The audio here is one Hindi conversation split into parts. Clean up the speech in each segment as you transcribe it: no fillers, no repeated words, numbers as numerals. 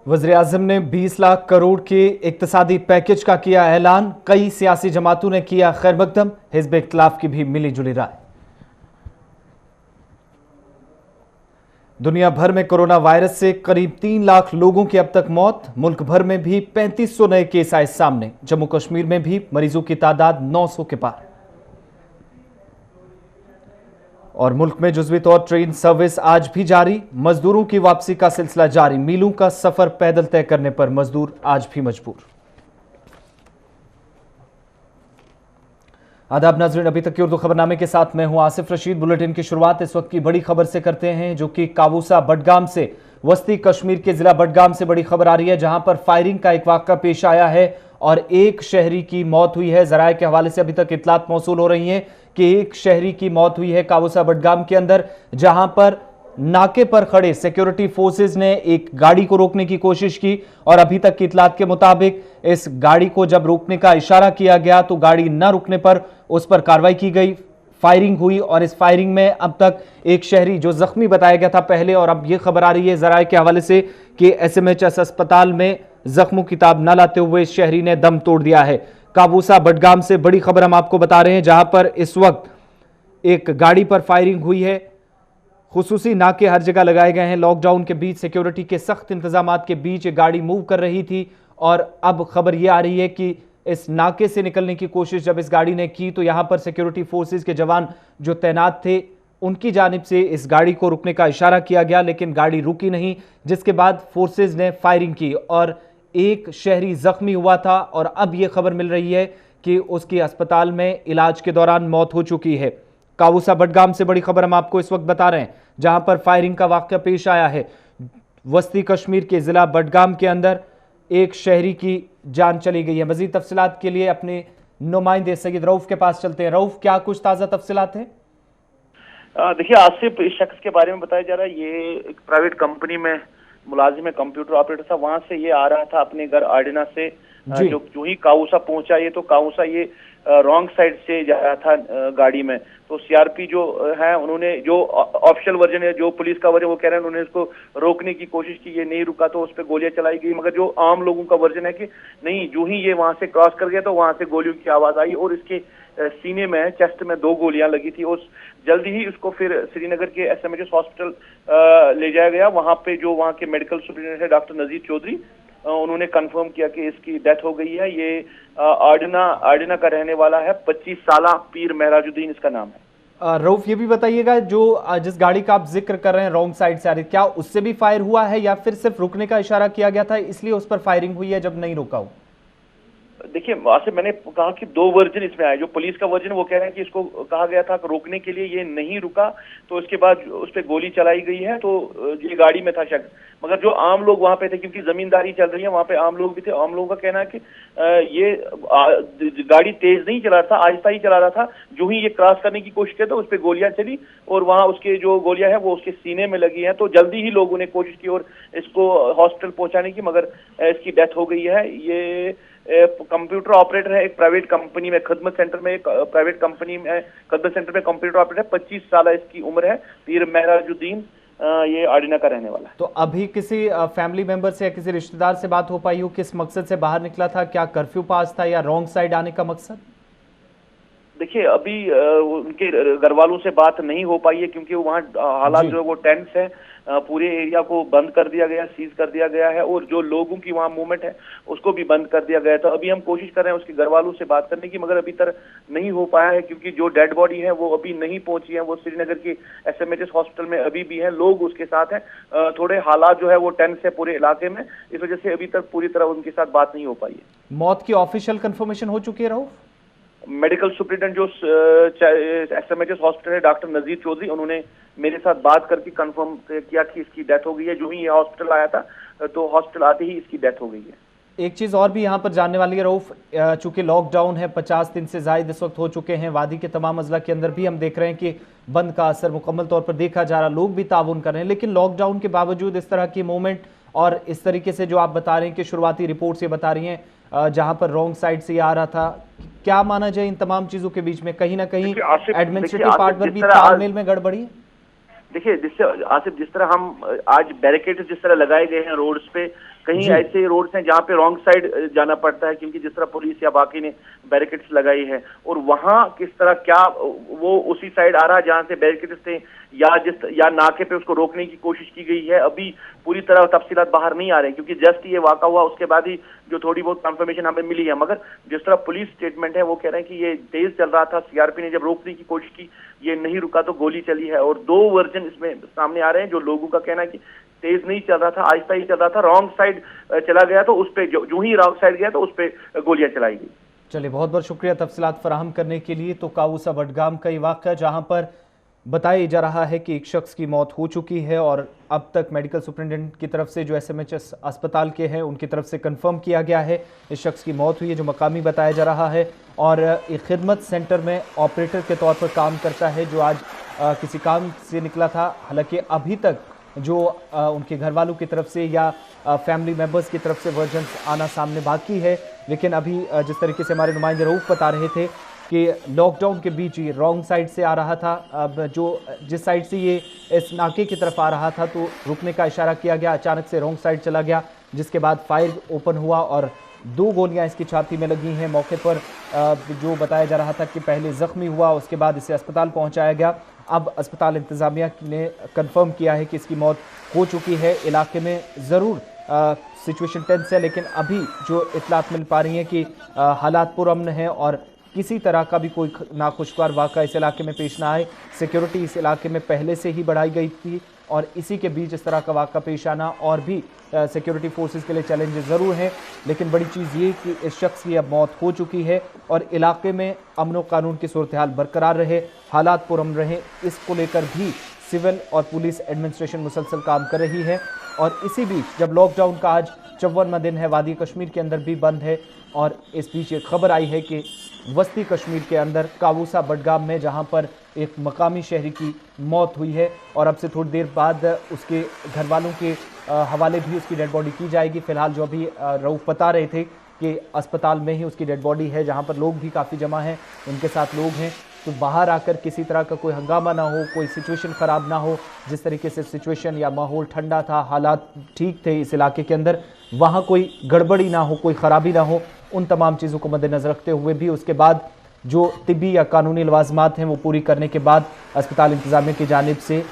वज़ीर-ए-आज़म ने 20 लाख करोड़ के इक्तिसादी पैकेज का किया ऐलान। कई सियासी जमातों ने किया खैर मकदम। हिज़्ब इख्तिलाफ की भी मिली जुली राय। दुनिया भर में कोरोना वायरस से करीब 3 लाख लोगों की अब तक मौत। मुल्क भर में भी 3500 नए केस आए सामने। जम्मू कश्मीर में भी मरीजों की तादाद 900 के पार। और मुल्क में जुज़वी तौर ट्रेन सर्विस आज भी जारी। मजदूरों की वापसी का सिलसिला जारी। मीलों का सफर पैदल तय करने पर मजदूर आज भी मजबूर। आदाब नाज़रीन, अभी तक की उर्दू खबरनामे के साथ मैं हूं आसिफ रशीद। बुलेटिन की शुरुआत इस वक्त की बड़ी खबर से करते हैं, जो कि काबूसा बडगाम से, वस्ती कश्मीर के जिला बडगाम से बड़ी खबर आ रही है, जहां पर फायरिंग का एक वाक़या पेश आया है और एक शहरी की मौत हुई है। जराये के हवाले से अभी तक इत्तलात मौसूल हो रही हैं कि एक शहरी की मौत हुई है काबूसा बडगाम के अंदर, जहां पर नाके पर खड़े सिक्योरिटी फोर्सेस ने एक गाड़ी को रोकने की कोशिश की और अभी तक की इत्तलात के मुताबिक इस गाड़ी को जब रोकने का इशारा किया गया तो गाड़ी न रुकने पर उस पर कार्रवाई की गई, फायरिंग हुई और इस फायरिंग में अब तक एक शहरी जो जख्मी बताया गया था पहले, और अब यह खबर आ रही है जराये के हवाले से कि एसएमएचएस अस्पताल में जख्मों की ताब न लाते हुए इस शहरी ने दम तोड़ दिया है। काबूसा बडगाम से बड़ी खबर हम आपको बता रहे हैं, जहां पर इस वक्त एक गाड़ी पर फायरिंग हुई है। खुसूसी नाके हर जगह लगाए गए हैं। लॉकडाउन के बीच सिक्योरिटी के सख्त इंतजाम के बीच एक गाड़ी मूव कर रही थी और अब खबर यह आ रही है कि इस नाके से निकलने की कोशिश जब इस गाड़ी ने की तो यहां पर सिक्योरिटी फोर्सेस के जवान जो तैनात थे उनकी जानिब से इस गाड़ी को रुकने का इशारा किया गया, लेकिन गाड़ी रुकी नहीं, जिसके बाद फोर्सेस ने फायरिंग की और एक शहरी जख्मी हुआ था और अब यह खबर मिल रही है कि उसकी अस्पताल में इलाज के दौरान मौत हो चुकी है। काबूसा बडगाम से बड़ी खबर हम आपको इस वक्त बता रहे हैं, जहां पर फायरिंग का वाकया पेश आया है। वस्ती कश्मीर के जिला बडगाम के अंदर एक शहरी की जान चली गई है। मजीद तफसीलात के लिए अपने नुमाइंदे सैयद रऊफ के पास चलते हैं। रऊफ, क्या कुछ ताज़ा तफसीलात हैं? देखिए आसिफ, इस शख्स के बारे में बताया जा रहा है, ये एक प्राइवेट कंपनी में मुलाजिम है, कंप्यूटर ऑपरेटर था। वहां से ये आ रहा था अपने घर आर्डिना से। जो ही काउसा पहुंचा ये, तो काउसा ये रॉन्ग साइड से जा रहा था गाड़ी में। तो सीआरपी जो है उन्होंने, जो ऑफिशियल वर्जन है, जो पुलिस का वर्जन, वो कह रहे हैं उन्होंने उसको रोकने की कोशिश की, ये नहीं रुका तो उस पर गोलियां चलाई गई। मगर जो आम लोगों का वर्जन है कि नहीं, जो ही ये वहां से क्रॉस कर गया तो वहां से गोलियों की आवाज आई और इसके सीने में, चेस्ट में 2 गोलियां लगी थी। और जल्दी ही उसको फिर श्रीनगर के एसएमएचएस हॉस्पिटल ले जाया गया। वहां पे जो वहां के मेडिकल सुपरिटेंडेंट है डॉक्टर नजीर चौधरी, उन्होंने कंफर्म किया कि इसकी डेथ हो गई है। ये आर्डिना का रहने वाला है, 25 साल पीर महराजुद्दीन इसका नाम है। रऊफ, ये भी बताइएगा, जो जिस गाड़ी का आप जिक्र कर रहे हैं रॉन्ग साइड से आ रही, क्या उससे भी फायर हुआ है या फिर सिर्फ रुकने का इशारा किया गया था इसलिए उस पर फायरिंग हुई है जब नहीं रुका हो? देखिए आसिफ, मैंने कहा कि 2 वर्जन इसमें आए। जो पुलिस का वर्जन वो कह रहे हैं कि इसको कहा गया था रोकने के लिए, ये नहीं रुका तो उसके बाद उस पर गोली चलाई गई है, तो ये गाड़ी में था शख्स। मगर जो आम लोग वहां पे थे, क्योंकि जमींदारी चल रही है वहां पे, आम लोग भी थे। आम लोगों का कहना है कि ये गाड़ी तेज नहीं चला रहा था, आहिस्ता ही चला रहा था। जो ही ये क्रॉस करने की कोशिश की तो उस पर गोलियां चली और वहां उसके जो गोलियां है वो उसके सीने में लगी है। तो जल्दी ही लोगों ने कोशिश की और इसको हॉस्पिटल पहुंचाने की, मगर इसकी डेथ हो गई है। ये कंप्यूटर ऑपरेटर है एक प्राइवेट कंपनी में, खदमत सेंटर में, एक प्राइवेट कंपनी में खदमत सेंटर में कंप्यूटर ऑपरेटर है। 25 साल इसकी उम्र है। पीर महराजुद्दीन ये आर्डिना का रहने वाला है। तो अभी किसी फैमिली मेंबर से या किसी रिश्तेदार से बात हो पाई हो, किस मकसद से बाहर निकला था? क्या कर्फ्यू पास था या रॉन्ग साइड आने का मकसद? देखिए अभी उनके घर वालों से बात नहीं हो पाई है, क्योंकि वहाँ हालात जो है वो टेंस है। पूरे एरिया को बंद कर दिया गया, सीज कर दिया गया है और जो लोगों की वहाँ मूवमेंट है उसको भी बंद कर दिया गया था। अभी हम कोशिश कर रहे हैं उसके घर वालों से बात करने की, मगर अभी तक नहीं हो पाया है, क्योंकि जो डेड बॉडी है वो अभी नहीं पहुंची है। वो श्रीनगर के एसएमएचएस हॉस्पिटल में अभी भी है, लोग उसके साथ हैं। थोड़े हालात जो है वो टेंस है पूरे इलाके में, इस वजह से अभी तक पूरी तरह उनके साथ बात नहीं हो पाई है। मौत की ऑफिशियल कंफर्मेशन हो चुकी है रऊफ? मेडिकल सुपरिटेंडेंट जो एसएमएचएस हॉस्पिटल है डॉक्टर नजीर चौधरी, उन्होंने मेरे साथ बात करके कंफर्म किया कि इसकी डेथ हो गई है। जो ही ये हॉस्पिटल आया था तो हॉस्पिटल आते ही इसकी डेथ हो गई है। एक चीज और भी यहाँ पर जानने वाली है रऊफ, चूंकि लॉकडाउन है, 50 दिन से ज्यादा इस वक्त हो चुके हैं, वादी के तमाम अजला के अंदर भी हम देख रहे हैं कि बंद का असर मुकम्मल तौर पर देखा जा रहा, लोग भी ताउन कर रहे हैं, लेकिन लॉकडाउन के बावजूद इस तरह की मूवमेंट और इस तरीके से जो आप बता रहे हैं कि शुरुआती रिपोर्ट से बता रही हैं जहां पर रॉन्ग साइड से आ रहा था, क्या माना जाए इन तमाम चीजों के बीच में कहीं ना कहीं एडमिनिस्ट्रेटिव पार्ट पर भी तालमेल में गड़बड़ी है? देखिए, जिससे आसिफ, जिस तरह हम आज बैरिकेड जिस तरह लगाए गए हैं रोड्स पे, कहीं ऐसे रोड्स हैं जहाँ पे रॉन्ग साइड जाना पड़ता है, क्योंकि जिस तरह पुलिस या बाकी ने बैरिकेड्स लगाई है, और वहां किस तरह क्या वो उसी साइड आ रहा है जहां से बैरिकेड्स थे, या नाके पे उसको रोकने की कोशिश की गई है। अभी पूरी तरह तफसीलात बाहर नहीं आ रहे हैं, क्योंकि जस्ट ये वाक़ा हुआ उसके बाद ही जो थोड़ी बहुत कंफर्मेशन हमें मिली है। मगर जिस तरह पुलिस स्टेटमेंट है वो कह रहे हैं कि ये तेज चल रहा था, सीआरपी ने जब रोकने की कोशिश की, ये नहीं रुका तो गोली चली है। और दो वर्जन इसमें सामने आ रहे हैं। जो लोगों का कहना है कि तेज नहीं चल रहा था, आहिस्ता ही चल रहा था, रॉन्ग साइड चला गया तो उस पे जो ही रॉन्ग साइड गया तो उस पे गोलियां चलाई गई। चलिए, बहुत बहुत शुक्रिया तफसीलात फराहम करने के लिए। तो कावूसा बडगाम का ये वाक़या जहां पर बताया जा रहा है कि एक शख्स की मौत हो चुकी है और अब तक मेडिकल सुपरिटेंडेंट की तरफ से जो एसएमएचएस अस्पताल के हैं उनकी तरफ से कंफर्म किया गया है इस शख्स की मौत हुई है, जो मकामी बताया जा रहा है। और एक खिदमत सेंटर में ऑपरेटर के तौर पर काम करता है, जो आज किसी काम से निकला था। हालांकि अभी तक जो उनके घर वालों की तरफ से या फैमिली मेम्बर्स की तरफ से वर्जन्स आना सामने बाकी है। लेकिन अभी जिस तरीके से हमारे नुमाइंदे रऊफ बता रहे थे कि लॉकडाउन के बीच ही रॉन्ग साइड से आ रहा था, अब जो जिस साइड से ये इस नाके की तरफ आ रहा था तो रुकने का इशारा किया गया, अचानक से रॉन्ग साइड चला गया, जिसके बाद फायर ओपन हुआ और 2 गोलियां इसकी छाती में लगी हैं। मौके पर जो बताया जा रहा था कि पहले जख्मी हुआ, उसके बाद इसे अस्पताल पहुंचाया गया। अब अस्पताल इंतजामिया ने कंफर्म किया है कि इसकी मौत हो चुकी है। इलाके में ज़रूर सिचुएशन टेंस है, लेकिन अभी जो इतलात मिल पा रही हैं कि हालात पुरअमन हैं और किसी तरह का भी कोई नाखुशगवार वाक़ा इस इलाके में पेश ना आए। सिक्योरिटी इस इलाके में पहले से ही बढ़ाई गई थी और इसी के बीच इस तरह का वाक़ा पेश आना और भी सिक्योरिटी फोर्सेस के लिए चैलेंजेस ज़रूर हैं। लेकिन बड़ी चीज़ ये कि इस शख्स की अब मौत हो चुकी है और इलाके में अमन व कानून की सूरत हाल बरकरार रहे, हालात पुरअमन रहे, इसको लेकर भी सिविल और पुलिस एडमिनिस्ट्रेशन मुसलसल काम कर रही है। और इसी बीच जब लॉकडाउन का आज 54वां दिन है, वादी कश्मीर के अंदर भी बंद है और इस बीच एक खबर आई है कि वस्ती कश्मीर के अंदर कावूसा बडगाम में जहां पर एक मकामी शहरी की मौत हुई है और अब से थोड़ी देर बाद उसके घर वालों के हवाले भी उसकी डेड बॉडी की जाएगी। फिलहाल जो अभी रऊफ बता रहे थे कि अस्पताल में ही उसकी डेड बॉडी है, जहां पर लोग भी काफ़ी जमा हैं, उनके साथ लोग हैं, तो बाहर आकर किसी तरह का कोई हंगामा ना हो, कोई सिचुएशन ख़राब ना हो। जिस तरीके से सिचुएशन या माहौल ठंडा था, हालात ठीक थे इस इलाके के अंदर, वहाँ कोई गड़बड़ी ना हो, कोई ख़राबी ना हो, उन तमाम चीज़ों को मद्देनज़र रखते हुए भी उसके बाद जो तिब्बी या कानूनी लवाजमात हैं वो पूरी करने के बाद अस्पताल इंतजामिया की जानिब से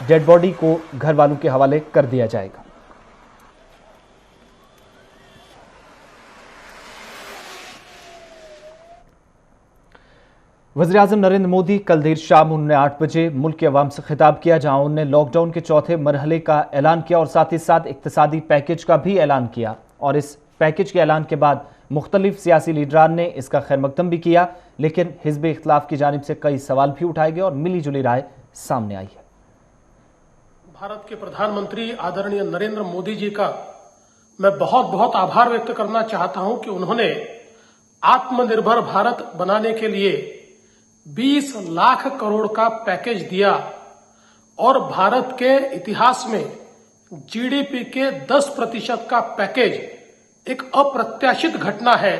डेड बॉडी को घर वालों के हवाले कर दिया जाएगा। वज़ीर-ए-आज़म नरेंद्र मोदी कल देर शाम उन्होंने 8 बजे मुल्क के अवाम से खिताब किया, जहां उन्होंने लॉकडाउन के चौथे मरहले का ऐलान किया और साथ ही साथ इक्तिसादी पैकेज का भी ऐलान किया। और इस पैकेज के ऐलान के बाद मुख्तलिफ सियासी लीडरान ने इसका खैर मकदम भी किया, लेकिन हिज़्ब इख्तिलाफ की जानिब से कई सवाल भी उठाए गए और मिली जुली राय सामने आई है। भारत के प्रधानमंत्री आदरणीय नरेंद्र मोदी जी का मैं बहुत बहुत आभार व्यक्त करना चाहता हूं कि उन्होंने आत्मनिर्भर भारत बनाने के लिए 20 लाख करोड़ का पैकेज दिया और भारत के इतिहास में जीडीपी के 10% का पैकेज एक अप्रत्याशित घटना है,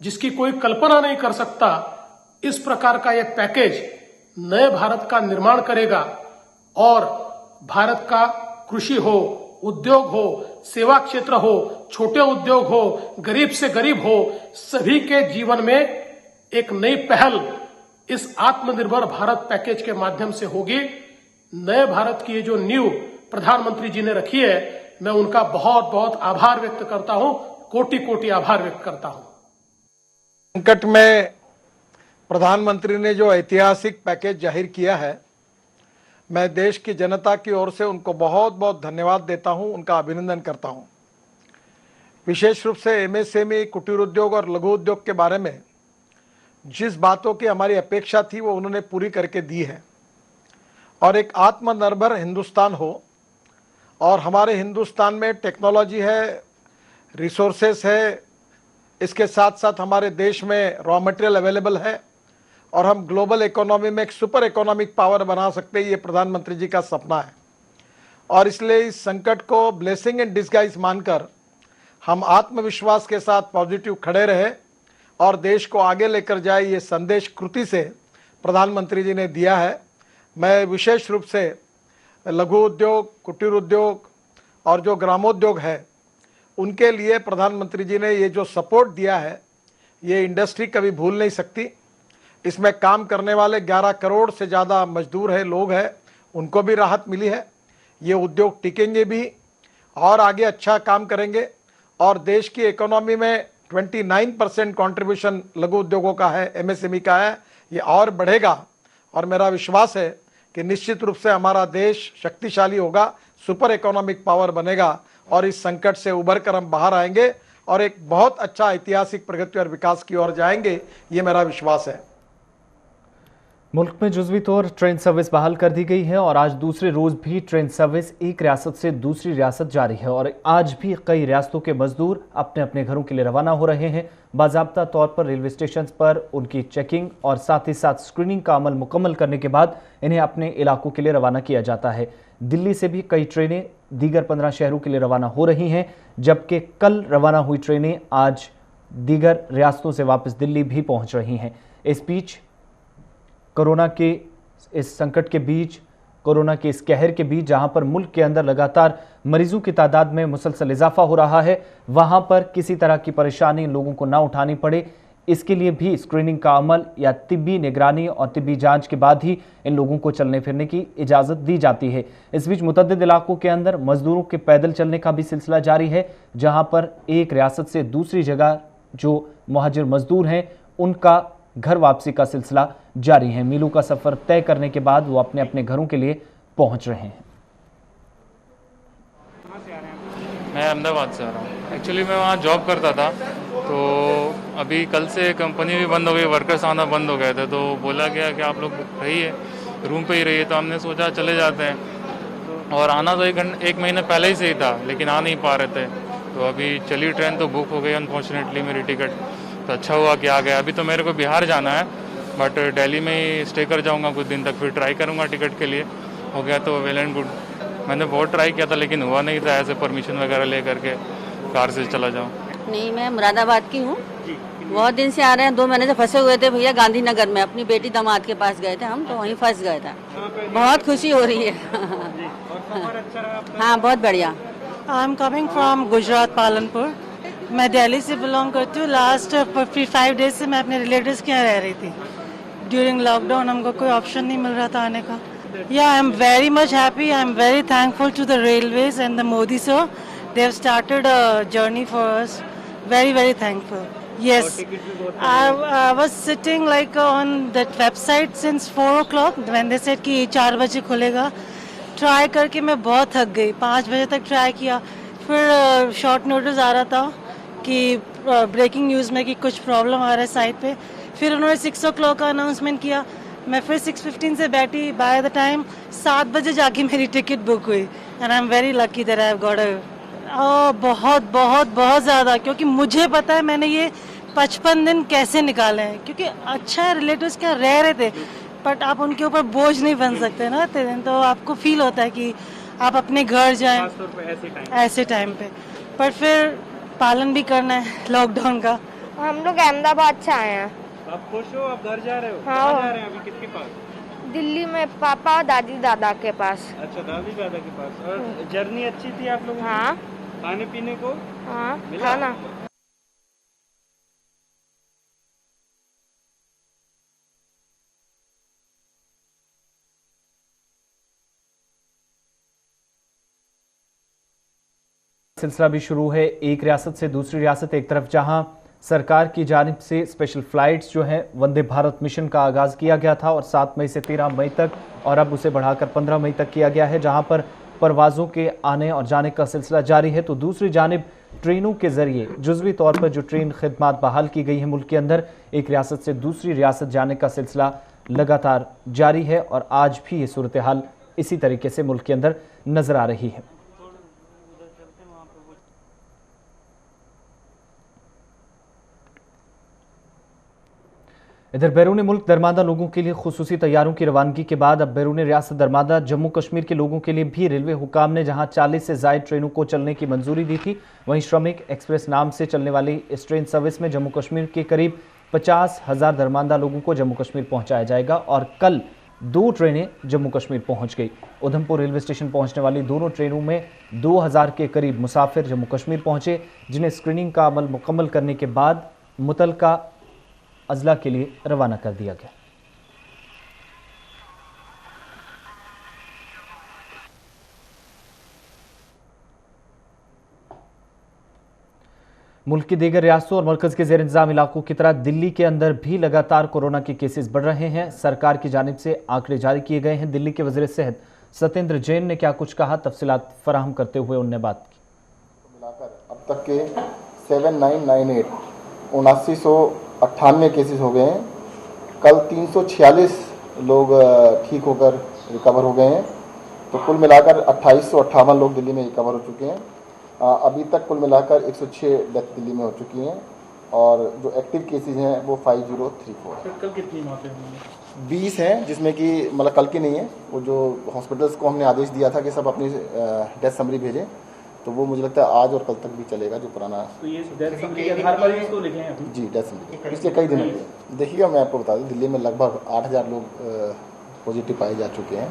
जिसकी कोई कल्पना नहीं कर सकता। इस प्रकार का यह पैकेज नए भारत का निर्माण करेगा और भारत का कृषि हो, उद्योग हो, सेवा क्षेत्र हो, छोटे उद्योग हो, गरीब से गरीब हो, सभी के जीवन में एक नई पहल इस आत्मनिर्भर भारत पैकेज के माध्यम से होगी। नए भारत की ये जो नींव प्रधानमंत्री जी ने रखी है, मैं उनका बहुत बहुत आभार व्यक्त करता हूं, कोटि कोटि आभार व्यक्त करता हूं। संकट में प्रधानमंत्री ने जो ऐतिहासिक पैकेज जाहिर किया है, मैं देश की जनता की ओर से उनको बहुत बहुत धन्यवाद देता हूं, उनका अभिनंदन करता हूं। विशेष रूप से एमएसएमई, कुटीर उद्योग और लघु उद्योग के बारे में जिस बातों की हमारी अपेक्षा थी वो उन्होंने पूरी करके दी है। और एक आत्मनिर्भर हिंदुस्तान हो, और हमारे हिंदुस्तान में टेक्नोलॉजी है, रिसोर्सेस है, इसके साथ साथ हमारे देश में रॉ मटेरियल अवेलेबल है और हम ग्लोबल इकोनॉमी में एक सुपर इकोनॉमिक पावर बना सकते हैं। ये प्रधानमंत्री जी का सपना है और इसलिए इस संकट को ब्लेसिंग इन डिस्गाइज मानकर हम आत्मविश्वास के साथ पॉजिटिव खड़े रहे और देश को आगे लेकर जाए, ये संदेश कृति से प्रधानमंत्री जी ने दिया है। मैं विशेष रूप से लघु उद्योग, कुटीर उद्योग और जो ग्रामोद्योग है उनके लिए प्रधानमंत्री जी ने ये जो सपोर्ट दिया है ये इंडस्ट्री कभी भूल नहीं सकती। इसमें काम करने वाले 11 करोड़ से ज़्यादा मजदूर है, लोग हैं, उनको भी राहत मिली है। ये उद्योग टिकेंगे भी और आगे अच्छा काम करेंगे और देश की इकोनॉमी में 29% कंट्रीब्यूशन लघु उद्योगों का है, एमएसएमई का है, ये और बढ़ेगा और मेरा विश्वास है कि निश्चित रूप से हमारा देश शक्तिशाली होगा, सुपर इकोनॉमिक पावर बनेगा और इस संकट से उभर कर हम बाहर आएंगे और एक बहुत अच्छा ऐतिहासिक प्रगति और विकास की ओर जाएंगे, ये मेरा विश्वास है। मुल्क में जुज़वी तौर ट्रेन सर्विस बहाल कर दी गई है और आज दूसरे रोज भी ट्रेन सर्विस एक रियासत से दूसरी रियासत जारी है और आज भी कई रियासतों के मजदूर अपने अपने घरों के लिए रवाना हो रहे हैं। बाज़ाब्ता तौर पर रेलवे स्टेशन पर उनकी चेकिंग और साथ ही साथ स्क्रीनिंग का अमल मुकम्मल करने के बाद इन्हें अपने इलाकों के लिए रवाना किया जाता है। दिल्ली से भी कई ट्रेनें दीगर 15 शहरों के लिए रवाना हो रही हैं, जबकि कल रवाना हुई ट्रेनें आज दीगर रियासतों से वापस दिल्ली भी पहुंच रही हैं। इस बीच कोरोना के इस संकट के बीच, कोरोना के इस कहर के बीच, जहां पर मुल्क के अंदर लगातार मरीजों की तादाद में मुसलसल इजाफा हो रहा है, वहां पर किसी तरह की परेशानी लोगों को ना उठानी पड़े, इसके लिए भी स्क्रीनिंग का अमल या तिब्बी निगरानी और तिब्बी जांच के बाद ही इन लोगों को चलने फिरने की इजाज़त दी जाती है। इस बीच मुतअद्दिद इलाकों के अंदर मजदूरों के पैदल चलने का भी सिलसिला जारी है, जहां पर एक रियासत से दूसरी जगह जो मुहाजिर मजदूर हैं उनका घर वापसी का सिलसिला जारी है। मीलों का सफर तय करने के बाद वो अपने अपने घरों के लिए पहुंच रहे हैं। मैं अहमदाबाद से आ रहा हूँ। एक्चुअली मैं वहाँ जॉब करता था, तो अभी कल से कंपनी भी बंद हो गई, वर्कर्स आना बंद हो गए थे, तो बोला गया कि आप लोग रहिए, रूम पे ही रहिए। तो हमने सोचा चले जाते हैं और आना तो एक महीने पहले ही से ही था, लेकिन आ नहीं पा रहे थे। तो अभी चली ट्रेन तो बुक हो गई अनफॉर्चुनेटली मेरी टिकट, तो अच्छा हुआ कि आ गया। अभी तो मेरे को बिहार जाना है, बट दिल्ली में ही स्टे कर जाऊंगा कुछ दिन तक, फिर ट्राई करूंगा टिकट के लिए। हो गया तो वेल एंड गुड। मैंने बहुत ट्राई किया था लेकिन हुआ नहीं था, ऐसे परमिशन वगैरह ले करके कार से चला जाऊँ। नहीं, मैं मुरादाबाद की हूँ। बहुत दिन से आ रहे हैं, 2 महीने से फंसे हुए थे भैया गांधीनगर में। अपनी बेटी दामाद के पास गए थे हम, तो वहीं फंस गए थे। बहुत खुशी हो रही है। हाँ, बहुत बढ़िया। I am coming from Gujarat Palanpur. मैं दिल्ली से बिलोंग करती हूँ। लास्ट 5 डेज से मैं अपने रिलेटिव्स के यहाँ रह रही थी। ड्यूरिंग लॉकडाउन हमको कोई ऑप्शन नहीं मिल रहा था आने का। या I am very much happy. I am very thankful to the railways and the Modi sir. They have started a journey for us. Very very thankful. Yes, I was sitting like on that website since 4 o'clock when they said कि 4 बजे खुलेगा। ट्राई करके मैं बहुत थक गई, 5 बजे तक ट्राई किया। फिर शॉर्ट नोटिस आ रहा था कि ब्रेकिंग न्यूज़ में कि कुछ प्रॉब्लम आ रहा है साइट पे। फिर उन्होंने 6 o'clock का अनाउंसमेंट किया। मैं फिर 6:15 से बैठी। बाय द टाइम 7 बजे जाके मेरी टिकट बुक हुई and I am very lucky that I have got बहुत बहुत बहुत ज़्यादा, क्योंकि मुझे पता है मैंने ये 55 दिन कैसे निकाले हैं। क्योंकि अच्छा है, रिलेटिव्स क्या रह रहे थे, बट आप उनके ऊपर बोझ नहीं बन सकते ना इतने दिन। तो आपको फील होता है कि आप अपने घर जाएं ऐसे टाइम पे, पर फिर पालन भी करना है लॉकडाउन का। हम लोग अहमदाबाद से आए हैं। आप खुश हो? आप घर जा रहे हो? हाँ। कहाँ जा रहे हैं अभी? किसके पास? दिल्ली में पापा और दादी दादा के पास। अच्छा, दादी दादा के पास। और जर्नी अच्छी थी आप लोगों की? हाँ। खाने पीने को हाँ, मिला? खाना। सिलसिला भी शुरू है एक रियासत से दूसरी रियासत। एक तरफ जहां सरकार की जानिब से स्पेशल फ्लाइट्स जो हैं वंदे भारत मिशन का आगाज़ किया गया था और 7 मई से 13 मई तक और अब उसे बढ़ाकर 15 मई तक किया गया है, जहां पर परवाज़ों के आने और जाने का सिलसिला जारी है, तो दूसरी जानिब ट्रेनों के ज़रिए जुज़वी तौर पर जो ट्रेन खिदमात बहाल की गई है मुल्क के अंदर, एक रियासत से दूसरी रियासत जाने का सिलसिला लगातार जारी है और आज भी ये सूरत हाल इसी तरीके से मुल्क के अंदर नज़र आ रही है। इधर बैरून मुल्क दरमादा लोगों के लिए खुसूसी तैयारों की रवानगी के बाद अब बैरून रियासत दरमादा जम्मू कश्मीर के लोगों के लिए भी रेलवे हुकाम ने जहां 40 से ज़ायद ट्रेनों को चलने की मंजूरी दी थी, वहीं श्रमिक एक्सप्रेस नाम से चलने वाली इस ट्रेन सर्विस में जम्मू कश्मीर के करीब 50,000 दरमादा लोगों को जम्मू कश्मीर पहुंचाया जाएगा और कल 2 ट्रेनें जम्मू कश्मीर पहुंच गई। उधमपुर रेलवे स्टेशन पहुंचने वाली दोनों ट्रेनों में 2000 के करीब मुसाफिर जम्मू कश्मीर पहुंचे, जिन्हें स्क्रीनिंग का अमल मुकम्मल करने के बाद मुतलका अजला के लिए रवाना कर दिया गया। मुल्क की दीगर रियासतों और मरकज के जेर इंतजाम इलाकों की तरह दिल्ली के अंदर भी लगातार कोरोना के केसेस बढ़ रहे हैं। सरकार की जानिब से आंकड़े जारी किए गए हैं। दिल्ली के वज़ीर सेहत सत्येंद्र जैन ने क्या कुछ कहा, तफसीलात फराहम करते हुए उन्होंने बात की। मिलाकर अब तक के 7998 7998 केसेस हो गए हैं। कल 346 लोग ठीक होकर रिकवर हो गए हैं। तो कुल मिलाकर 2858 लोग दिल्ली में रिकवर हो चुके हैं। अभी तक कुल मिलाकर 106 डेथ दिल्ली में हो चुकी हैं और जो एक्टिव केसेस हैं वो 5034 हैं। कल कितनी मौतें हुई? 20 हैं, जिसमें कि मतलब कल की नहीं है, वो जो हॉस्पिटल्स को हमने आदेश दिया था कि सब अपनी डेथ समरी भेजें, तो वो मुझे लगता है आज और कल तक भी चलेगा जो पुराना। तो ये डेथ समरी के आधार पर इसको लिखे हैं अभी? जी, डेथ समरी पिछले कई दिनों से। देखिएगा, मैं आपको बता दूं, दिल्ली में लगभग 8000 लोग पॉजिटिव पाए जा चुके हैं।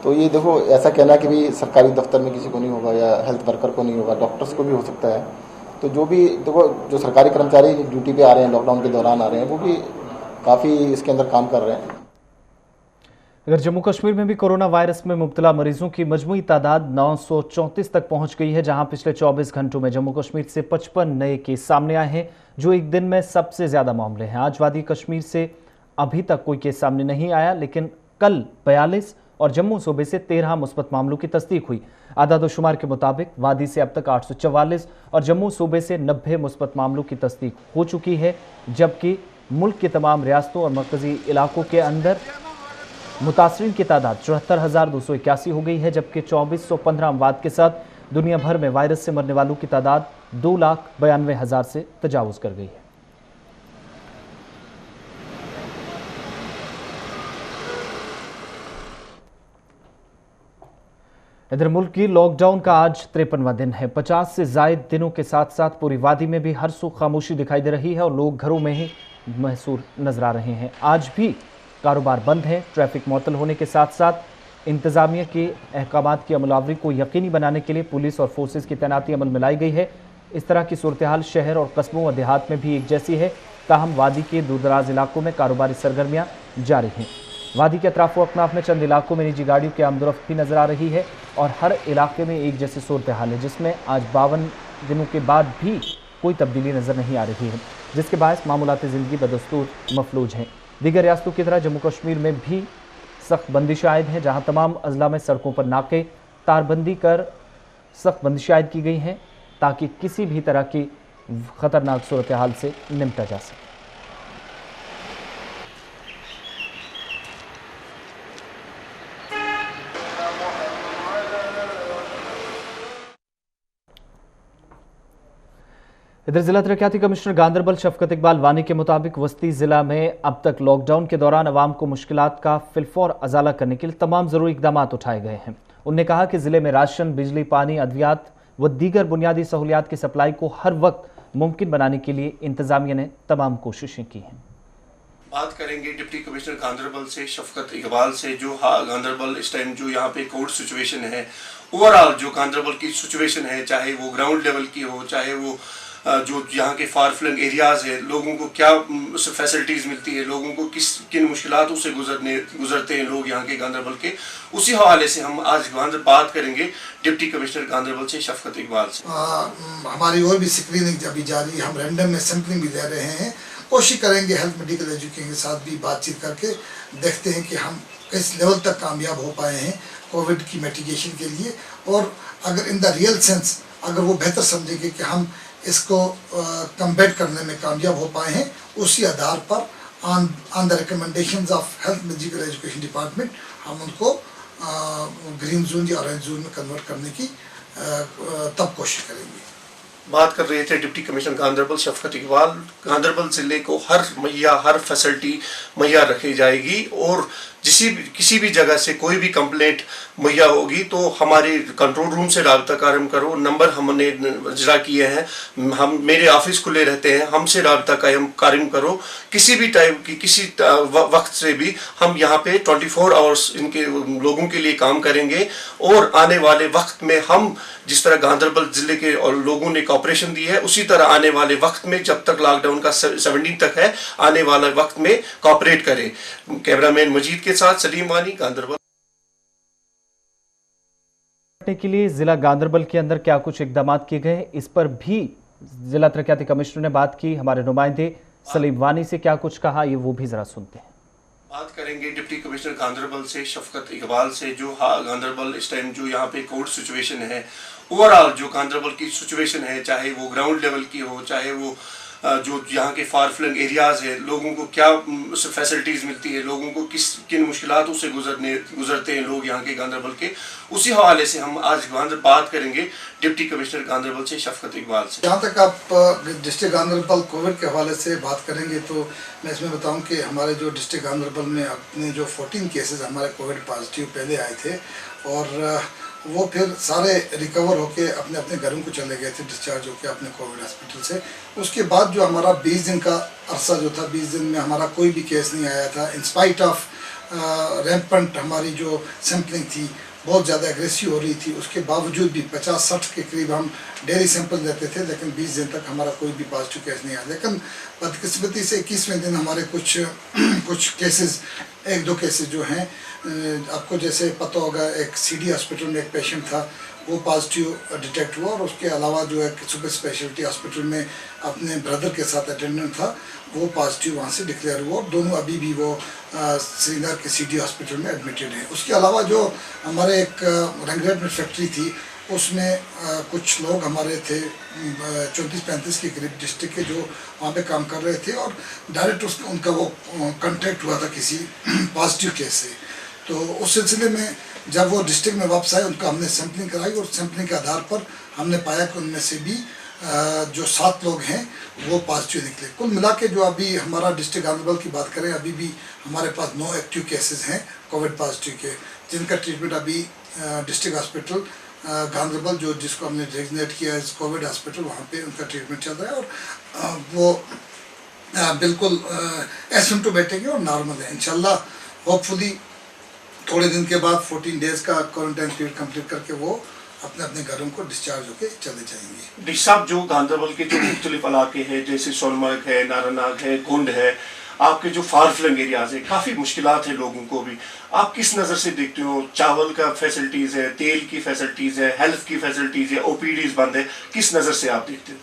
तो ये देखो, ऐसा कहना कि भी सरकारी दफ्तर में किसी को नहीं होगा या हेल्थ वर्कर को नहीं होगा, डॉक्टर्स को भी हो सकता है। तो जो भी देखो, जो सरकारी कर्मचारी ड्यूटी पे आ रहे हैं, लॉकडाउन के दौरान आ रहे हैं, वो भी काफ़ी इसके अंदर काम कर रहे हैं। अगर जम्मू कश्मीर में भी कोरोना वायरस में मुब्तला मरीजों की मजमूई तादाद 934 तक पहुंच गई है, जहां पिछले 24 घंटों में जम्मू कश्मीर से 55 नए केस सामने आए हैं, जो एक दिन में सबसे ज्यादा मामले हैं। आज वादी कश्मीर से अभी तक कोई केस सामने नहीं आया, लेकिन कल 42 और जम्मू सूबे से 13 मुस्बत मामलों की तस्दीक हुई। आदादोशुमार के मुताबिक वादी से अब तक 844 और जम्मू सूबे से 90 मुस्बत मामलों की तस्दीक हो चुकी है, जबकि मुल्क के तमाम रियासतों और मरकजी इलाकों के अंदर मुतासरीन की तादाद 74,281 हो गई है, जबकि 2415 अमवात के साथ दुनिया भर में वायरस से मरने वालों की तादाद 2,92,000 से तजावुज कर गई है। इधर मुल्क की लॉकडाउन का आज 53वां दिन है। 50 से जायद दिनों के साथ साथ पूरी वादी में भी हर सू खामोशी दिखाई दे रही है और लोग घरों में ही महसूर नजर आ रहे हैं। आज भी कारोबार बंद है। ट्रैफिक मुअत्तल होने के साथ साथ इंतजामिया के अहकामात की अमलावरी को यकीनी बनाने के लिए पुलिस और फोर्सेस की तैनाती अमल में लाई गई है। इस तरह की सूरत हाल शहर और कस्बों और देहात में भी एक जैसी है, ताहम वादी के दूरदराज इलाकों में कारोबारी सरगर्मियां जारी हैं। वादी के अतराफ व अकनाफ में चंद इलाकों में निजी गाड़ियों की आमदोरफ्त भी नजर आ रही है और हर इलाके में एक जैसी सूरत हाल है, जिसमें आज 52 दिनों के बाद भी कोई तब्दीली नजर नहीं आ रही है, जिसके बायस मामूलाती ज़िंदगी बदस्तूर मफलूज हैं। दीगर रियासतों की तरह जम्मू कश्मीर में भी सख्त बंदिशें आयद हैं, जहां तमाम अजला में सड़कों पर नाके तारबंदी कर सख्त बंदिशें आयद की गई हैं, ताकि किसी भी तरह की खतरनाक सूरत हाल से निपटा जा सके। इधर जिला तरक्याती कमिश्नर गांधरबल शफकत इकबाल वानी के मुताबिक वस्ती जिला में अब तक लॉकडाउन के दौरान अवाम को मुश्किलात का फिलफौर अजाला करने के लिए तमाम जरूरी इकदाम उठाए गए हैं। उन्होंने कहा कि जिले में राशन, बिजली, पानी, अद्वियात व दीगर बुनियादी सहूलियात की सप्लाई को हर वक्त मुमकिन बनाने के लिए इंतजामिया ने तमाम कोशिशें की हैं। बात करेंगे डिप्टी कमिश्नर गांधरबल से, शफकत इकबाल से, जो गांधरबल इस टाइम जो यहाँ पे कोविड सिचुएशन है, ओवरऑल जो गांधरबल की सिचुएशन है, चाहे वो ग्राउंड लेवल की हो, चाहे वो जो यहाँ के फार फ्लंग एरियाज़ है, लोगों को क्या फैसिलिटीज़ मिलती है, लोगों को किन मुश्किलातों से गुजरते हैं लोग यहाँ के गांधरबल के, उसी हवाले से हम आज बात करेंगे डिप्टी कमिश्नर गांधरबल से, शफकत इकबाल से। हमारी और भी स्क्रीनिंग अभी जारी, हम रैंडम में सैंपलिंग भी ले रहे हैं। कोशिश करेंगे हेल्थ मेडिकल एजुकेशन के साथ भी बातचीत करके देखते हैं कि हम किस लेवल तक कामयाब हो पाए हैं कोविड की मिटिगेशन के लिए, और अगर इन द रियल सेंस अगर वो बेहतर समझेंगे कि हम इसको कम्बैट करने में कामयाब हो पाए हैं, उसी आधार पर on the recommendations of health medical education department हम उनको ग्रीन जोन या ऑरेंज जोन में कन्वर्ट करने की तब कोशिश करेंगे। बात कर रहे थे डिप्टी कमिश्नर गांधरबल शफकत इकबाल। गांधरबल जिले को हर फैसिलिटी मुहैया रखी जाएगी और किसी भी जगह से कोई भी कंप्लेंट मुहैया होगी तो हमारे कंट्रोल रूम से राब्ता कायम करो। नंबर हमने इजरा किए हैं, मेरे ऑफिस खुले रहते हैं, हमसे राब्ता कायम करो। किसी भी टाइप की किसी वक्त से भी हम यहाँ पे 24 आवर्स इनके लोगों के लिए काम करेंगे। और आने वाले वक्त में हम जिस तरह गांधरबल जिले के और लोगों ने कॉपरेशन दी है, उसी तरह आने वाले वक्त में जब तक लॉकडाउन का 17 तक है, आने वाले वक्त में कॉपरेट करें। कैमरामैन मजीद के साथ सलीम वानी, गांधरबल। के लिए जिला गांधरबल के अंदर क्या कुछ इकदाम किए गए, इस पर भी जिला तरक्याती कमिश्नर ने बात की। हमारे नुमाइंदे सलीम वानी से क्या कुछ कहा, ये वो भी जरा सुनते हैं। बात करेंगे डिप्टी कमिश्नर गांधरबल से शफकत इकबाल से, जो गांधरबल इस टाइम जो यहाँ पे कोविड सिचुएशन है, ओवरऑल जो गांधरबल की सिचुएशन है, चाहे वो ग्राउंड लेवल की हो, चाहे वो जो यहाँ के फार फ्लंग एरियाज है, लोगों को क्या फैसिलिटीज़ मिलती है, लोगों को किन मुश्किलातों से गुजरते हैं लोग यहाँ के गांधरबल के, उसी हवाले से हम आज बात करेंगे डिप्टी कमिश्नर गांधरबल से शफकत इकबाल से। जहाँ तक आप डिस्ट्रिक्ट गांधरबल कोविड के हवाले से बात करेंगे तो मैं इसमें बताऊं कि हमारे जो डिस्ट्रिक्ट गांधरबल में अपने जो 14 केसेस हमारे कोविड पॉजिटिव पहले आए थे और वो फिर सारे रिकवर होके अपने अपने घरों को चले गए थे, डिस्चार्ज होके अपने कोविड हॉस्पिटल से। उसके बाद जो हमारा 20 दिन का अरसा जो था, 20 दिन में हमारा कोई भी केस नहीं आया था। इंस्पाइट ऑफ रैम्पेंट हमारी जो सैम्पलिंग थी बहुत ज़्यादा एग्रेसिव हो रही थी, उसके बावजूद भी 50-60 के करीब हम डेली सैंपल लेते थे, लेकिन 20 दिन तक हमारा कोई भी पॉजिटिव केस नहीं आया। लेकिन बदकिस्मती से 21वें दिन हमारे कुछ केसेस, 1-2 केसेस जो हैं, आपको जैसे पता होगा, एक CD हॉस्पिटल में एक पेशेंट था, वो पॉजिटिव डिटेक्ट हुआ। और उसके अलावा जो एक सुपर स्पेशलिटी हॉस्पिटल में अपने ब्रदर के साथ अटेंडेंट था, वो पॉजिटिव वहाँ से डिक्लेयर हुआ। दोनों अभी भी वो श्रीनगर के CD हॉस्पिटल में एडमिटेड हैं। उसके अलावा जो हमारे एक रंगरेट में फैक्ट्री थी, उसमें कुछ लोग हमारे थे 34-35 के करीब डिस्ट्रिक्ट के, जो वहाँ पे काम कर रहे थे और डायरेक्ट उनका वो कॉन्टैक्ट हुआ था किसी पॉजिटिव केस से। तो उस सिलसिले में जब वो डिस्ट्रिक्ट में वापस आए, उनका हमने सैम्पलिंग कराई और सैम्पलिंग के आधार पर हमने पाया कि उनमें से भी जो 7 लोग हैं वो पॉजिटिव निकले। कुल मिला के जो अभी हमारा डिस्ट्रिक्ट गांधरबल की बात करें, अभी भी हमारे पास 9 एक्टिव केसेस हैं कोविड पॉजिटिव के, जिनका ट्रीटमेंट अभी डिस्ट्रिक्ट हॉस्पिटल गांधरबल जो जिसको हमने डेजिग्नेट किया है कोविड हॉस्पिटल, वहाँ पे उनका ट्रीटमेंट चल रहा है और वो बिल्कुल एसिम्प्टोमेटिक है और नॉर्मल है। इंशाल्लाह होपफुली थोड़े दिन के बाद 14 डेज का क्वारंटाइन पीरियड कंप्लीट करके वो अपने अपने घरों को डिस्चार्ज होकर चले जाएंगे। डी साहब, जो गांधरबल के जो मुख्तलिफ इलाके हैं, जैसे सोनमर्ग है, नारानाग है, कुंड है, आपके जो फार फ्लंग एरियाज है, काफ़ी मुश्किलात है लोगों को भी, आप किस नज़र से देखते हो? चावल का फैसिलिटीज़ है, तेल की फैसिलिटीज़ है, हेल्थ की फैसिलिटीज़ है, OPDs बंद है, किस नज़र से आप देखते हो?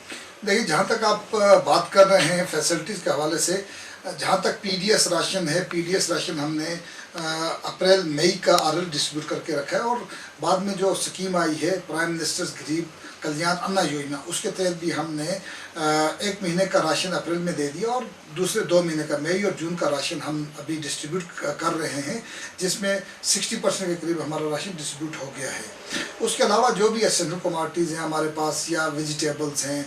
देखिए, जहाँ तक आप बात कर रहे हैं फैसिलिटीज़ के हवाले से, जहाँ तक PDS राशन है, PDS राशन हमने अप्रैल मई का ऑर्डर डिस्ट्रीब्यूट करके रखा है और बाद में जो स्कीम आई है प्राइम मिनिस्टर्स गरीब कल्याण अन्न योजना, उसके तहत भी हमने 1 महीने का राशन अप्रैल में दे दिया और दूसरे 2 महीने का मई और जून का राशन हम अभी डिस्ट्रीब्यूट कर रहे हैं, जिसमें 60% के करीब हमारा राशन डिस्ट्रीब्यूट हो गया है। उसके अलावा जो भी एसेंशियल कमोडिटीज़ हैं हमारे पास, या वेजिटेबल्स हैं,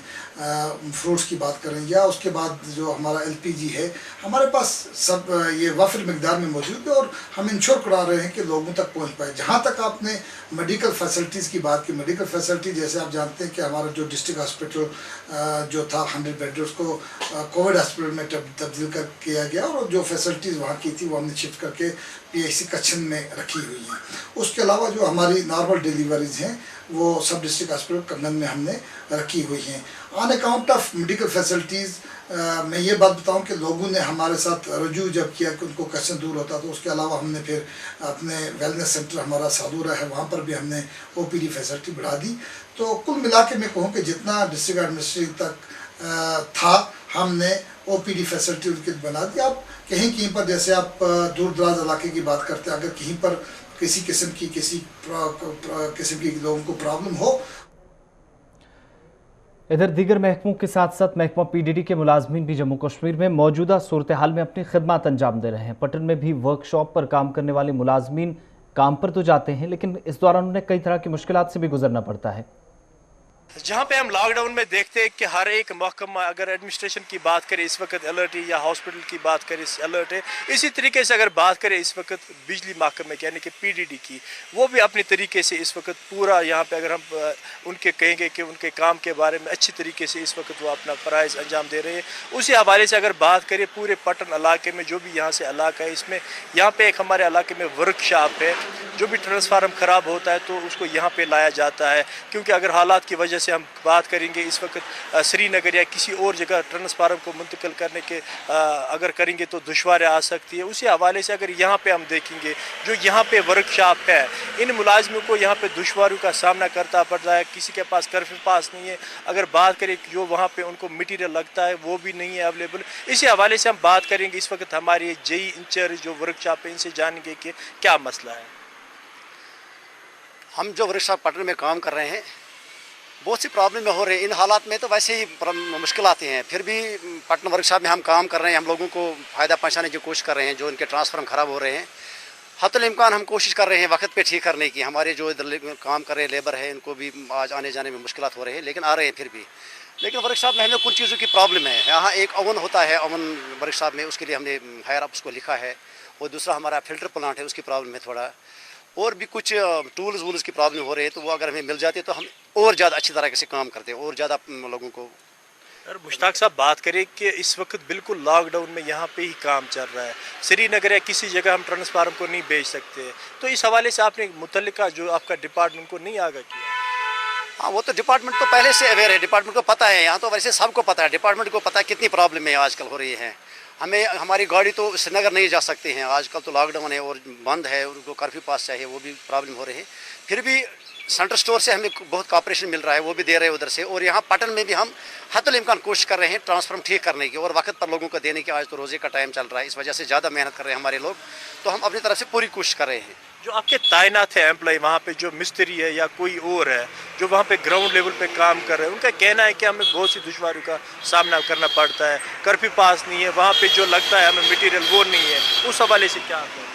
फ्रूट्स की बात करें, या उसके बाद जो हमारा LPG है, हमारे पास सब ये वाफिर मिकदार में मौजूद है और हम इंश्योर करा रहे हैं कि लोगों तक पहुंच पाए। जहां तक आपने मेडिकल फैसिलिटीज़ की बात की, मेडिकल फैसिलिटी जैसे आप जानते हैं कि हमारा जो डिस्ट्रिक्ट हॉस्पिटल जो था 100 बेड, उसको कोविड हॉस्पिटल में तब्दील किया गया और जो फैसिलिटीज़ वहाँ की थी वो हमने शिफ्ट करके PIC कच्छन में रखी हुई हैं। उसके अलावा जो हमारी नॉर्मल डिलीवरीज हैं वो सब डिस्ट्रिक्ट हॉस्पिटल कंगन में हमने रखी हुई हैं। On account of medical facilities मैं ये बात बताऊं कि लोगों ने हमारे साथ रजू जब किया कि उनको कच्छन दूर होता, तो उसके अलावा हमने फिर अपने वेलनेस सेंटर हमारा सादूरा है, वहाँ पर भी हमने OPD फैसिलिटी बढ़ा दी। तो कुल मिला के मैं कहूँ कि जितना डिस्ट्रिक्ट एडमिनिस्ट्रेशन तक था, हमने OPD फैसिलिटी उनकी बना दी। आप कहीं पर जैसे आप दूर दराज इलाके की बात करते हैं, अगर कहीं पर किसी किस्म की लोगों को प्रॉब्लम हो। इधर दीगर महकमों के साथ साथ महकमा PDD के मुलाजमीन भी जम्मू कश्मीर में मौजूदा सूरत हाल में अपनी खिदमत अंजाम दे रहे हैं। पटन में भी वर्कशॉप पर काम करने वाले मुलाजमीन काम पर तो जाते हैं, लेकिन इस दौरान उन्हें कई तरह की मुश्किलात से भी गुजरना पड़ता है। जहाँ पे हम लॉकडाउन में देखते हैं कि हर एक महकमा, अगर एडमिनिस्ट्रेशन की बात करें इस वक्त अलर्ट है, या हॉस्पिटल की बात करें अलर्ट है, इसी तरीके से अगर बात करें इस वक्त बिजली महकमे यानी कि पीडीडी की, वो भी अपने तरीके से इस वक्त पूरा यहाँ पे अगर हम उनके कहेंगे कि उनके काम के बारे में अच्छी तरीके से इस वक्त वो अपना फ़राइज़ अंजाम दे रहे हैं। उसी हवाले से अगर बात करें पूरे पटन इलाके में जो भी यहाँ से इलाका है, इसमें यहाँ पे एक हमारे इलाके में वर्कशॉप है, जो भी ट्रांसफार्मर ख़राब होता है तो उसको यहाँ पे लाया जाता है, क्योंकि अगर हालात की वजह से हम बात करेंगे इस वक्त श्रीनगर या किसी और जगह ट्रांसफार्मर को मुंतकिल करने के अगर करेंगे तो दुश्वारी आ सकती है। उसी हवाले से अगर यहाँ पे हम देखेंगे जो यहाँ पे वर्कशॉप है, इन मुलाजमों को यहाँ पे दुश्वारियों का सामना करता पड़ता है। किसी के पास कर्फ्यू पास नहीं है, अगर बात करें जो वहाँ पे उनको मटीरियल लगता है वो भी नहीं है अवेलेबल। इसी हवाले से हम बात करेंगे इस वक्त हमारे जेई इंचार्ज जो वर्कशॉप है, इनसे जानेंगे कि क्या मसला है। हम जो वर्कशॉप पटन में काम कर रहे हैं, बहुत सी प्रॉब्लम हो रही है। इन हालात में तो वैसे ही मुश्किल आती हैं, फिर भी पटन वर्कशॉप में हम काम कर रहे हैं, हम लोगों को फ़ायदा पहुंचाने की कोशिश कर रहे हैं। जो इनके ट्रांसफार्मर ख़राब हो रहे हैं, हतुल इम्कान हम कोशिश कर रहे हैं वक्त पे ठीक करने की। हमारे जो इधर काम कर रहे लेबर है, इनको भी आज आने जाने में मुश्किल हो रहे हैं, लेकिन आ रहे हैं फिर भी। लेकिन वर्कशॉप में हमें कुछ चीज़ों की प्रॉब्लम है। यहाँ एक ओवन होता है, ओवन वर्कशॉप में, उसके लिए हमने हायर अप उसको लिखा है। और दूसरा हमारा फिल्टर प्लांट है, उसकी प्रॉब्लम है थोड़ा। और भी कुछ टूल्स वूल्स की प्रॉब्लम हो रही है, तो वो अगर हमें मिल जाती है तो हम और ज़्यादा अच्छी तरह से काम करते हैं और ज़्यादा लोगों को। और मुश्ताक साहब बात करें कि इस वक्त बिल्कुल लॉकडाउन में यहाँ पे ही काम चल रहा है, श्रीनगर या किसी जगह हम ट्रांसफार्मर को नहीं बेच सकते, तो इस हवाले से आपने मुतल्लिका जो आपका डिपार्टमेंट को नहीं आगाह किया? हाँ, वो तो डिपार्टमेंट तो पहले से अवेयर है, डिपार्टमेंट को पता है। यहाँ तो वैसे सबको पता है, डिपार्टमेंट को पता है कितनी प्रॉब्लम है आजकल हो रही है। हमें हमारी गाड़ी तो श्रीनगर नहीं जा सकते हैं, आजकल तो लॉकडाउन है और बंद है, उनको कर्फ्यू पास चाहिए, वो भी प्रॉब्लम हो रही है। फिर भी सेंट्रल स्टोर से हमें बहुत कॉपरेशन मिल रहा है, वो भी दे रहे हैं उधर से। और यहाँ पटन में भी हम हतुल इम्कान कोशिश कर रहे हैं ट्रांसफार्मर ठीक करने की और वक्त पर लोगों को देने की। आज तो रोज़े का टाइम चल रहा है, इस वजह से ज़्यादा मेहनत कर रहे हैं हमारे लोग, तो हम अपनी तरफ से पूरी कोशिश कर रहे हैं। जो आपके तैनात है एम्प्लॉय वहाँ पे, जो मिस्त्री है या कोई और है जो वहाँ पे ग्राउंड लेवल पे काम कर रहे हैं, उनका कहना है कि हमें बहुत सी दुश्वारियों का सामना करना पड़ता है, कर्फ्यू पास नहीं है, वहाँ पे जो लगता है हमें मटेरियल वो नहीं है। उस हवाले से क्या है?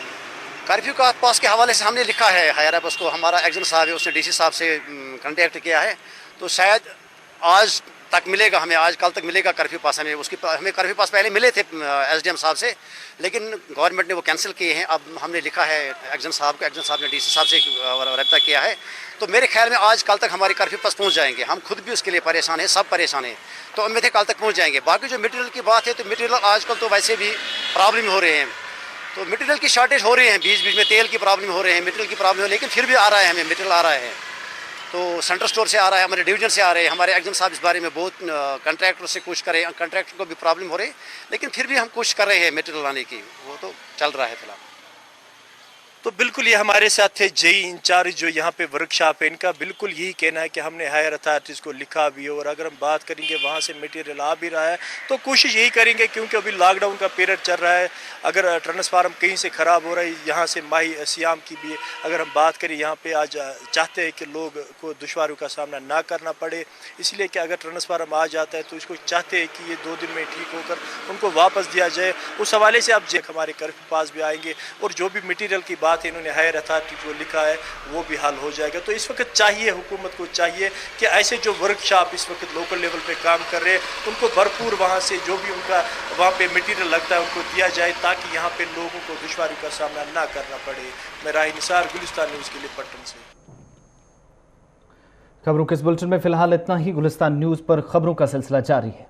कर्फ्यू का पास के हवाले से हमने लिखा है हायर अप उसको, हमारा एक्जन साहब है, उसने डीसी साहब से कांटेक्ट किया है, तो शायद आज तक मिलेगा हमें, आज कल तक मिलेगा कर्फ्यू पास हमें। हमें कर्फ्यू पास पहले मिले थे एसडीएम साहब से, लेकिन गवर्नमेंट ने वो कैंसिल किए हैं। अब हमने लिखा है एक्जन साहब को, एक्जन साहब ने डीसी साहब से रब्ता किया है, तो मेरे ख्याल में आज कल तक हमारे कर्फ्यू पास पहुंच जाएंगे। हम खुद भी उसके लिए परेशान हैं, सब परेशान हैं, तो उम्मीद है कल तक पहुँच जाएंगे। बाकी जो मटीरियल की बात है, तो मटीरियल आजकल तो वैसे भी प्रॉब्लम हो रहे हैं, तो मटेरियल की शॉर्टेज हो रही है, बीच बीच में तेल की प्रॉब्लम हो रही है, मटेरियल की प्रॉब्लम है, लेकिन फिर भी आ रहा है, हमें मटेरियल आ रहा है। तो सेंट्रल स्टोर से आ रहा है, हमारे डिवीजन से आ रहे हैं। हमारे एक्जन साहब इस बारे में बहुत कॉन्ट्रैक्टर से कोशिश करें, कॉन्ट्रैक्टर को भी प्रॉब्लम हो रही है, लेकिन फिर भी हम कोशिश कर रहे हैं मटेरियल लाने की, वो तो चल रहा है फिलहाल। तो बिल्कुल ये हमारे साथ थे जेई इंचार्ज जो यहाँ पे वर्कशॉप है, इनका बिल्कुल यही कहना है कि हमने हायर अथॉरिटीज़ को लिखा भी है, और अगर हम बात करेंगे वहाँ से मटेरियल आ भी रहा है तो कोशिश यही करेंगे, क्योंकि अभी लॉकडाउन का पीरियड चल रहा है। अगर ट्रांसफार्मर कहीं से ख़राब हो रहा है, यहाँ से माही सियाम की भी अगर हम बात करें, यहाँ पे आज चाहते हैं कि लोग को दुश्वारियों का सामना ना करना पड़े, इसलिए कि अगर ट्रांसफार्मर आ जाता है तो इसको चाहते हैं कि ये 2 दिन में ठीक होकर उनको वापस दिया जाए। उस हवाले से अब हमारे कर्फ्यू पास भी आएंगे, और जो भी मटीरियल की बात है इन्होंने हायर अथॉरिटी जो लिखा है वो भी हल हो जाएगा। तो इस वक्त चाहिए, हुकूमत को चाहिए कि ऐसे जो वर्कशॉप इस वक्त लोकल लेवल पे काम कर रहे हैं, उनको भरपूर वहाँ से जो भी उनका वहाँ पे मटीरियल लगता है उनको दिया जाए, ताकि यहाँ पे लोगों को दुश्वारी का सामना ना करना पड़े। मैं राही निसार, गुलिस्तान न्यूज़ के लिए पटन से। खबरों के इस बुलेटिन में फिलहाल इतना ही। गुलिस्तान न्यूज़ पर खबरों का सिलसिला जारी है।